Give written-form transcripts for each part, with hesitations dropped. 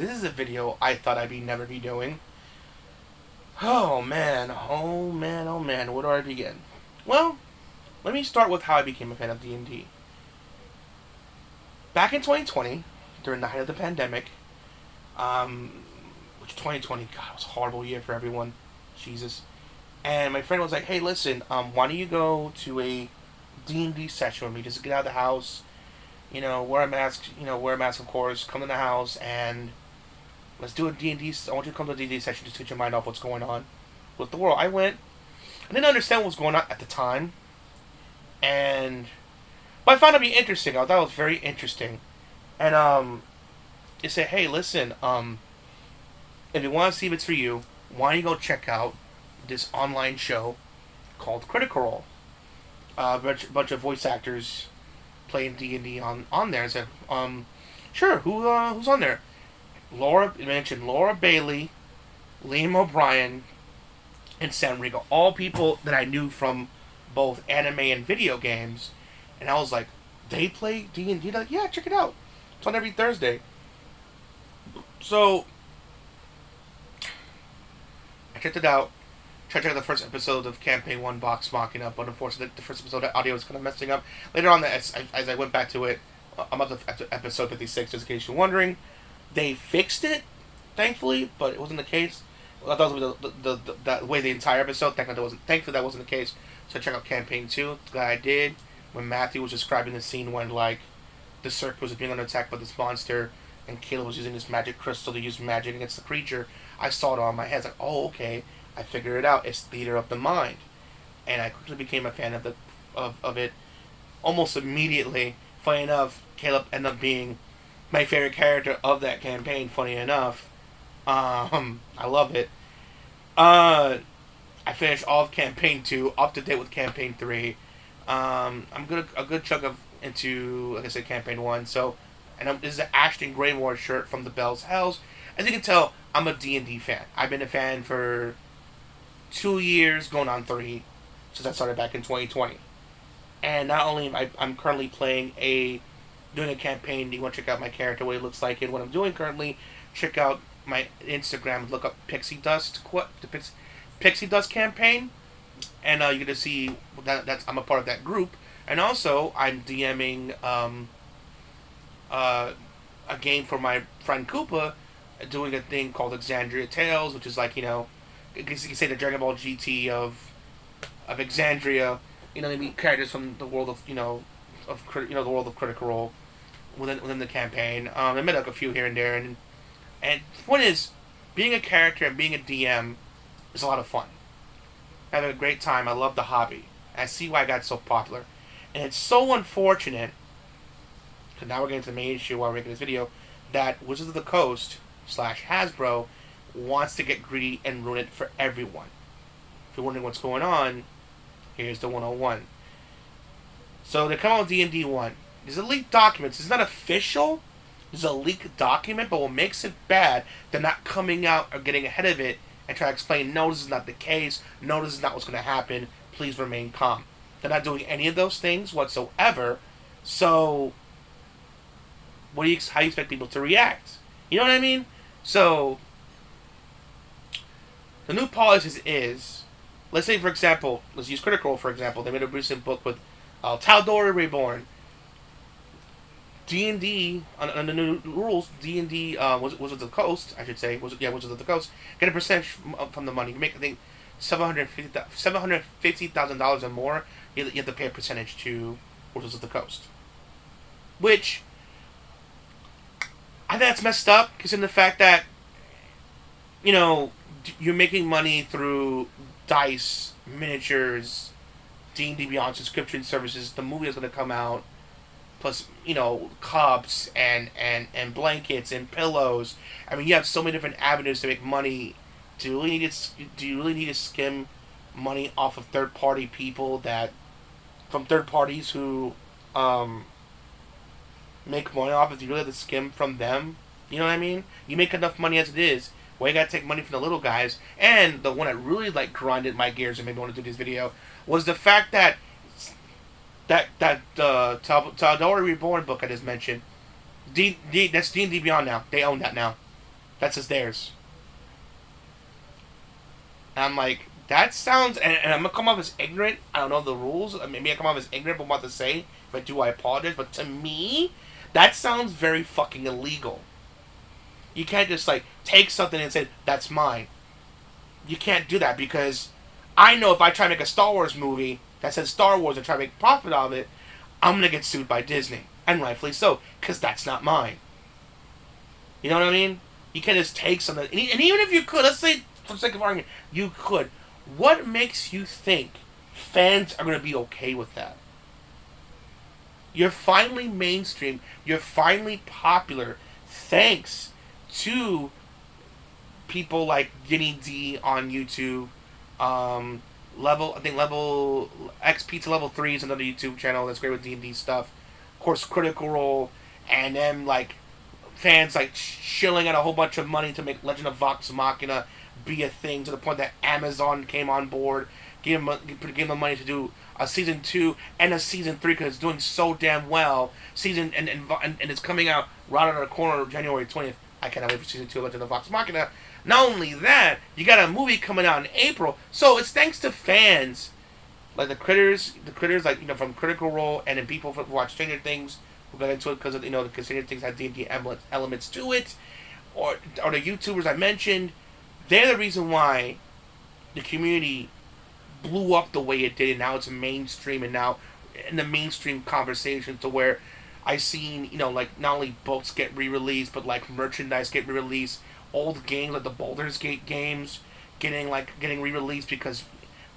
this is a video I thought I'd never be doing. Oh man, oh man, oh man, where do I begin? Well, let me start with how I became a fan of D&D. Back in 2020, during the height of the pandemic, which 2020, God, it was a horrible year for everyone. Jesus. And my friend was like, hey, listen, why don't you go to a D&D session with me? Just get out of the house, wear a mask, of course, come in the house, and let's do a D&D. I want you to come to a D&D session just to get your mind off what's going on with the world. I went. I didn't understand what was going on at the time, but I found it to be interesting. I thought it was very interesting, and they said, hey, listen, if you want to see if it's for you, why don't you go check out this online show called Critical Role? A bunch of voice actors playing D&D on there. I said, sure. Who's on there? You mentioned Laura Bailey, Liam O'Brien, and Sam Riegel. All people that I knew from both anime and video games. And I was like, they play D&D? Like, yeah, check it out. It's on every Thursday. So, I checked it out. Tried to check out the first episode of Campaign 1 Vox Machina, but unfortunately the first episode, the audio was kind of messing up. Later on, as I went back to it, I'm up to episode 56, just in case you're wondering. They fixed it, thankfully, but it wasn't the case. I thought it was the way the entire episode. Thankfully, that wasn't the case. So I checked out Campaign 2. Glad I did. When Matthew was describing the scene when, like, the circus was being under attack by this monster, and Caleb was using this magic crystal to use magic against the creature, I saw it on my head. I was like, oh, okay. I figured it out. It's theater of the mind. And I quickly became a fan of it almost immediately. Funny enough, Caleb ended up being my favorite character of that campaign, funny enough. I love it. I finished all of Campaign 2, up to date with Campaign 3. I'm a good chunk of into, like I said, Campaign 1. So, this is an Ashton Greymore shirt from the Bell's Hells. As you can tell, I'm a D&D fan. I've been a fan for 2 years, going on 3, since I started back in 2020. And not only am I'm currently doing a campaign. You want to check out my character, what he looks like, and what I'm doing currently, check out my Instagram. Look up Pixie Dust, the Pixie Dust campaign, and you're gonna see that's I'm a part of that group. And also, I'm DMing a game for my friend Koopa, doing a thing called Exandria Tales, which is like you can say the Dragon Ball GT of Exandria. They meet characters from the world of the world of Critical Role within the campaign. I met like a few here and there, and the point is, being a character and being a DM is a lot of fun. I have a great time. I love the hobby. I see why I got so popular, and it's so unfortunate. Because now we're getting to the main issue while we're making this video, that Wizards of the Coast / Hasbro wants to get greedy and ruin it for everyone. If you're wondering what's going on, here's the 101. So they come out with D&D 1. These are leaked documents. It's not official. It's a leaked document, but what makes it bad, they're not coming out or getting ahead of it and trying to explain, no, this is not the case. No, this is not what's going to happen. Please remain calm. They're not doing any of those things whatsoever. So, how do you expect people to react? You know what I mean? So, the new policy is, let's say, for example, let's use Critical Role, for example. They made a recent book with Tal'Dorei Reborn. D&D, on the new rules, D&D, Wizards of the Coast, I should say, Wizards of the Coast, get a percentage from the money. You make, I think, $750,000 or more, you have to pay a percentage to Wizards of the Coast. Which, I think that's messed up, because in the fact that, you're making money through dice, miniatures, D&D Beyond subscription services, the movie is going to come out, plus, cups and blankets and pillows. I mean, you have so many different avenues to make money. Do you really need to skim money off of third-party people from third parties who make money off of? Do you really have to skim from them? You know what I mean? You make enough money as it is. Why you gotta take money from the little guys? And the one that really grinded my gears and made me want to do this video was the fact that Tal'Dorei Reborn book I just mentioned, that's D&D Beyond now. They own that now. That's just theirs. And I'm like, that sounds, and I'm gonna come off as ignorant. I don't know the rules. Maybe I come off as ignorant but what to say. If I do, I apologize. But to me, that sounds very fucking illegal. You can't just like take something and say that's mine. You can't do that because I know if I try to make a Star Wars movie that says Star Wars and try to make profit of it, I'm gonna get sued by Disney, and rightfully so, because that's not mine. You know what I mean? You can't just take something, and even if you could, let's say for the sake of argument, you could. What makes you think fans are gonna be okay with that? You're finally mainstream. You're finally popular, thanks to people like Guinea D on YouTube. I think Level XP to Level 3 is another YouTube channel that's great with D&D stuff. Of course, Critical Role, and then like fans like shilling out a whole bunch of money to make Legend of Vox Machina be a thing, to the point that Amazon came on board, gave them money to do a season 2 and a season 3 because it's doing so damn well. And it's coming out right on the corner of January 20th. I cannot wait for season 2 of Legend of Vox Machina. Not only that, you got a movie coming out in April, so it's thanks to fans like the critters like from Critical Role, and then people who watch Stranger Things who got into it because of because Stranger Things had D&D elements to it, or the YouTubers I mentioned. They're the reason why the community blew up the way it did, and now it's mainstream, and now in the mainstream conversation to where I've seen like not only books get re-released but like merchandise get re-released. Old games like the Baldur's Gate games getting re-released because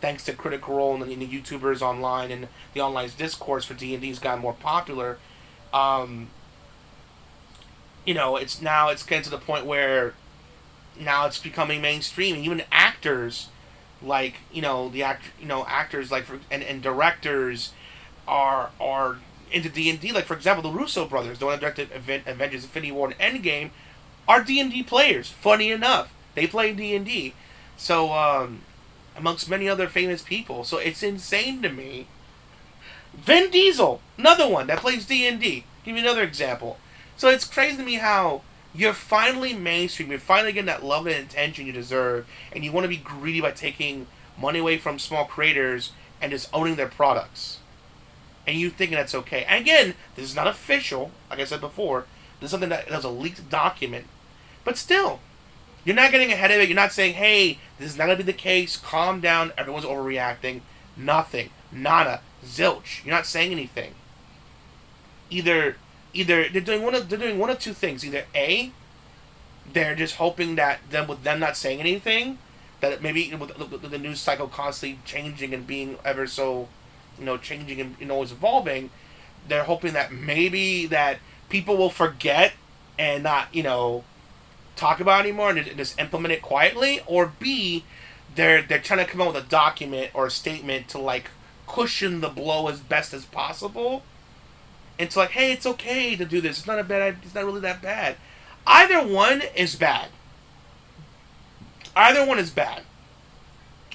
thanks to Critical Role and the YouTubers online and the online discourse for D&D's gotten more popular. It's getting to the point where now it's becoming mainstream, and even actors like actors like and directors are into D&D. Like for example, the Russo brothers, the one that directed Avengers: Infinity War and Endgame, are D&D players. Funny enough, they play D&D. So, amongst many other famous people. So it's insane to me. Vin Diesel, another one that plays D&D. Give me another example. So it's crazy to me how you're finally mainstream. You're finally getting that love and attention you deserve, and you want to be greedy by taking money away from small creators and just owning their products. And you thinking that's okay. And again, this is not official. Like I said before, this is something that was a leaked document. But still, you're not getting ahead of it. You're not saying, hey, this is not going to be the case. Calm down. Everyone's overreacting. Nothing. Nada. Zilch. You're not saying anything. Either they're doing one of two things. Either A, they're just hoping that with them not saying anything, that maybe with the news cycle constantly changing and being ever so, changing and always evolving, they're hoping that maybe that people will forget and not, talk about it anymore and just implement it quietly. Or B, they're trying to come up with a document or a statement to like cushion the blow as best as possible. And to like, hey, it's okay to do this. It's not really that bad. Either one is bad. Either one is bad.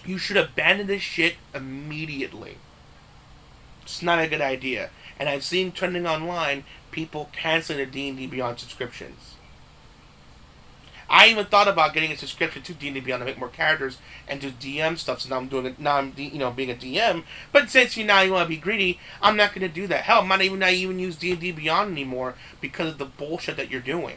You should abandon this shit immediately. It's not a good idea. And I've seen trending online people canceling their D&D Beyond subscriptions. I even thought about getting a subscription to D&D Beyond to make more characters and do DM stuff. So now I'm doing it. Now I'm being a DM. But since you want to be greedy, I'm not going to do that. Hell, I'm not even use D&D Beyond anymore because of the bullshit that you're doing.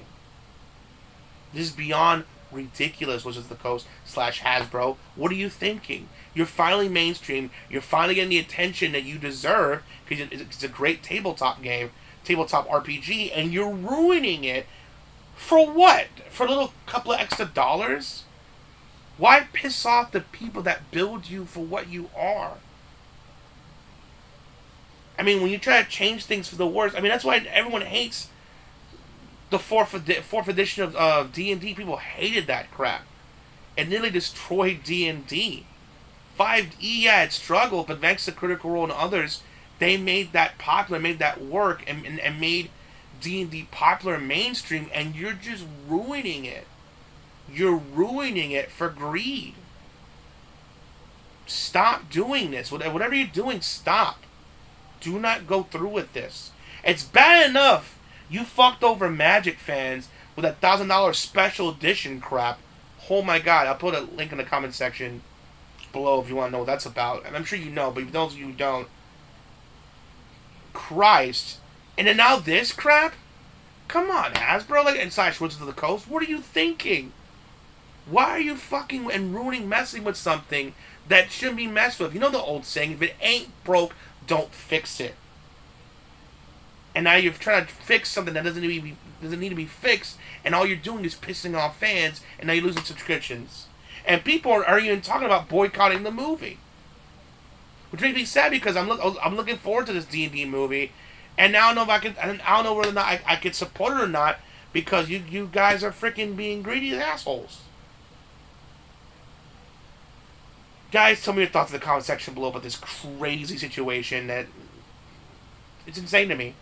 This is beyond ridiculous, which is the coast / Hasbro. What are you thinking? You're finally mainstream. You're finally getting the attention that you deserve because it's a great tabletop game, tabletop RPG, and you're ruining it. For what? For a little couple of extra dollars? Why piss off the people that build you for what you are? I mean, when you try to change things for the worse, that's why everyone hates the fourth edition of D&D. People hated that crap. It nearly destroyed D&D. 5e, yeah, it struggled, but thanks to Critical Role and others, they made that popular, made that work, and made D&D popular and mainstream, and you're just ruining it. You're ruining it for greed. Stop doing this. Whatever you're doing, stop. Do not go through with this. It's bad enough you fucked over Magic fans with that $1,000 special edition crap. Oh my god! I'll put a link in the comment section below if you want to know what that's about. And I'm sure you know, but for those of you who don't, Christ. And then now this crap? Come on, Hasbro, like, and slash Wizards of the Coast, what are you thinking? Why are you fucking and ruining, messing with something that shouldn't be messed with? You know the old saying, if it ain't broke, don't fix it. And now you're trying to fix something that doesn't need to be fixed, and all you're doing is pissing off fans, and now you're losing subscriptions. And people are even talking about boycotting the movie, which makes me sad because I'm looking forward to this D&D movie, and now I don't know if I don't know whether or not I could support it or not because you guys are freaking being greedy assholes. Guys, tell me your thoughts in the comment section below about this crazy situation that it's insane to me.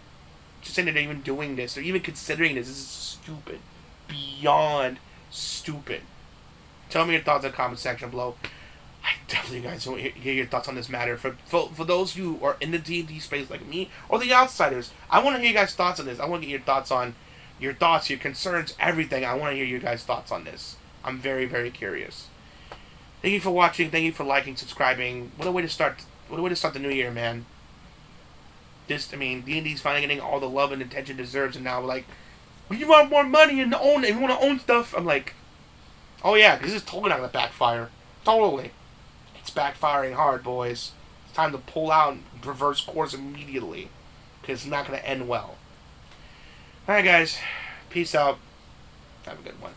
Just saying that they're even doing this, they're even considering this. This is stupid, beyond stupid. Tell me your thoughts in the comment section below. I definitely, guys, want to hear your thoughts on this matter. For those who are in the D&D space like me, or the outsiders, I want to hear you guys' thoughts on this. I want to get your thoughts on your concerns, everything. I want to hear you guys' thoughts on this. I'm very, very curious. Thank you for watching. Thank you for liking, subscribing. What a way to start the new year, man. D&D's finally getting all the love and attention it deserves, and now we're like, we want more money and we want to own stuff. I'm like, oh yeah, because this is totally not going to backfire. Totally. It's backfiring hard, boys. It's time to pull out and reverse course immediately, because it's not going to end well. Alright, guys. Peace out. Have a good one.